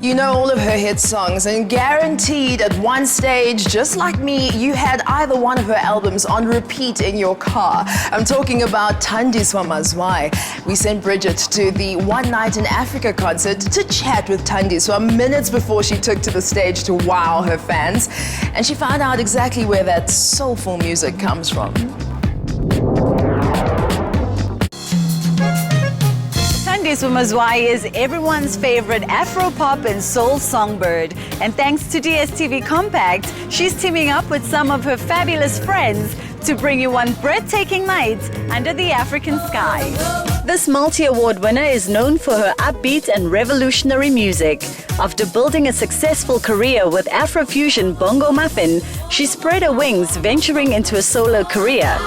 You know all of her hit songs and guaranteed at one stage, just like me, you had either one of her albums on repeat in your car. I'm talking about Thandiswa Mazwai. We sent Bridget to the One Night in Africa concert to chat with Thandiswa minutes before she took to the stage to wow her fans. And she found out exactly where that soulful music comes from. Thandiswa Mazwai is everyone's favorite Afro-pop and soul songbird. And thanks to DSTV Compact, she's teaming up with some of her fabulous friends to bring you one breathtaking night under the African sky. This multi-award winner is known for her upbeat and revolutionary music. After building a successful career with Afrofusion Bongo Maffin, she spread her wings, venturing into a solo career.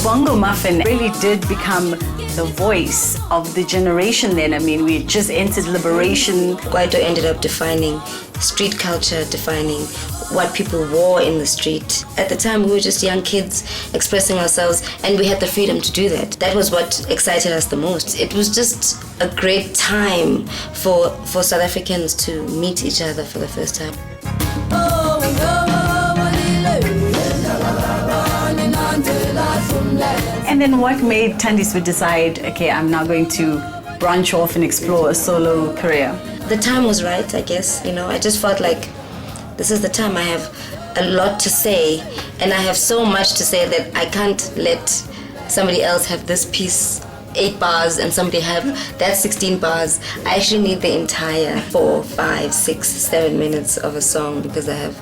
Bongo Maffin really did become the voice of the generation then. I mean, we just entered liberation. Kwaito ended up defining street culture, defining what people wore in the street. At the time, we were just young kids expressing ourselves, and we had the freedom to do that. That was what excited us the most. It was just a great time for South Africans to meet each other for the first time. And then what made Thandiswa decide, okay, I'm now going to branch off and explore a solo career? The time was right, I guess. I just felt like this is the time. I have a lot to say, and I have so much to say that I can't let somebody else have this piece 8 bars and somebody have that 16 bars. I actually need the entire 4, 5, 6, 7 minutes of a song because I have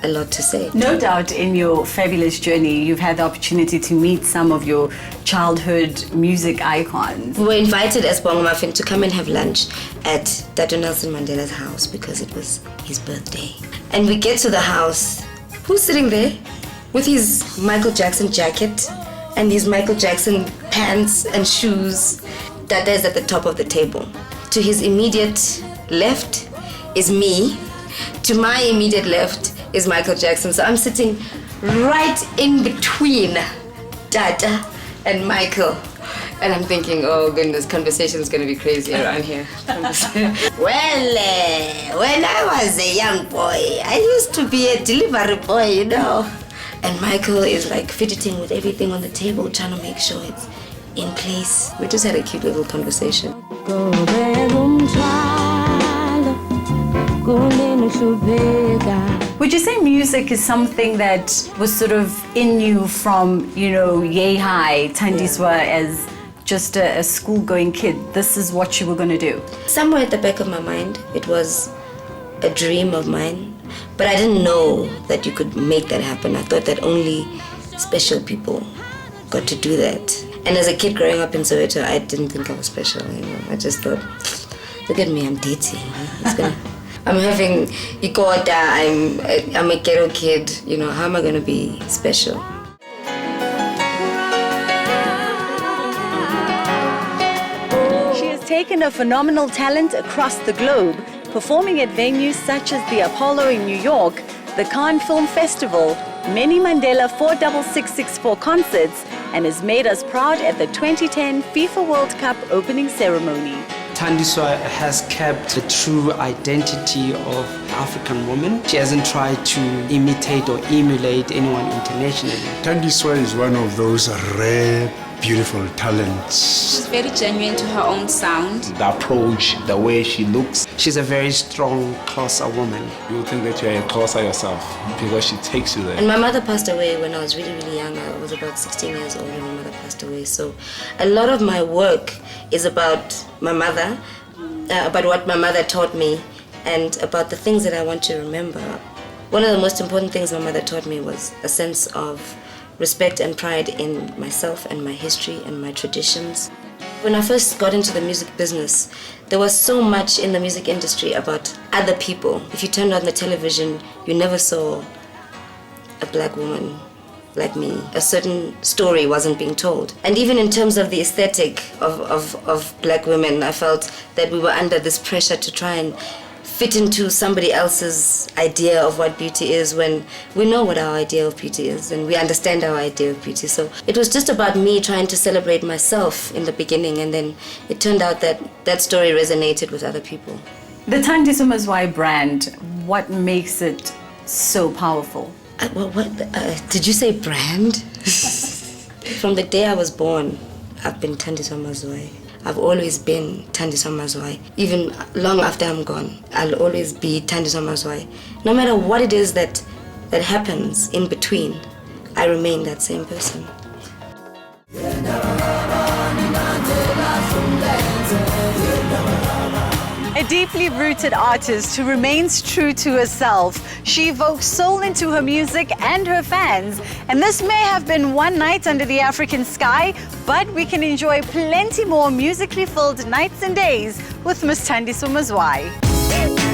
a lot to say. No doubt in your fabulous journey, you've had the opportunity to meet some of your childhood music icons. We were invited as Bongo Maffin to come and have lunch at Dr. Nelson Mandela's house because it was his birthday. And we get to the house. Who's sitting there with his Michael Jackson jacket and his Michael Jackson pants and shoes? Dada is at the top of the table. To his immediate left is me. To my immediate left is Michael Jackson. So I'm sitting right in between Dada and Michael. And I'm thinking, oh goodness, conversation is going to be crazy around here. Well, when I was a young boy, I used to be a delivery boy, And Michael is like fidgeting with everything on the table, trying to make sure it's in place. We just had a cute little conversation. Would you say music is something that was sort of in you from, yay high, Thandiswa, as just a school-going kid? This is what you were going to do? Somewhere at the back of my mind, it was a dream of mine, but I didn't know that you could make that happen. I thought that only special people got to do that. And as a kid growing up in Soweto, I didn't think I was special. I just thought, look at me, I'm dating. I'm having ikota, I'm a ghetto kid, how am I going to be special? She has taken her phenomenal talent across the globe, performing at venues such as the Apollo in New York, the Cannes Film Festival, many Mandela 46664 concerts, and has made us proud at the 2010 FIFA World Cup opening ceremony. Thandiswa has kept the true identity of African woman. She hasn't tried to imitate or emulate anyone internationally. Thandiswa is one of those rare, beautiful talents. She's very genuine to her own sound. The approach, the way she looks. She's a very strong, closer woman. You think that you're a closer yourself because she takes you there. And my mother passed away when I was really, really young. I was about 16 years old when my mother passed away. So a lot of my work is about my mother, about what my mother taught me, and about the things that I want to remember. One of the most important things my mother taught me was a sense of respect and pride in myself and my history and my traditions. When I first got into the music business, there was so much in the music industry about other people. If you turned on the television, you never saw a black woman like me. A certain story wasn't being told. And even in terms of the aesthetic of black women, I felt that we were under this pressure to try and fit into somebody else's idea of what beauty is when we know what our idea of beauty is and we understand our idea of beauty. So it was just about me trying to celebrate myself in the beginning, and then it turned out that that story resonated with other people. The Thandiswa Mazwai brand, what makes it so powerful? Did you say brand? From the day I was born, I've been Thandiswa Mazwai. I've always been Thandiswa Mazwai. Even long after I'm gone, I'll always be Thandiswa Mazwai. No matter what it is that happens in between, I remain that same person. A deeply rooted artist who remains true to herself. She evokes soul into her music and her fans. And this may have been one night under the African sky, but we can enjoy plenty more musically filled nights and days with Miss Thandiswa Mazwai.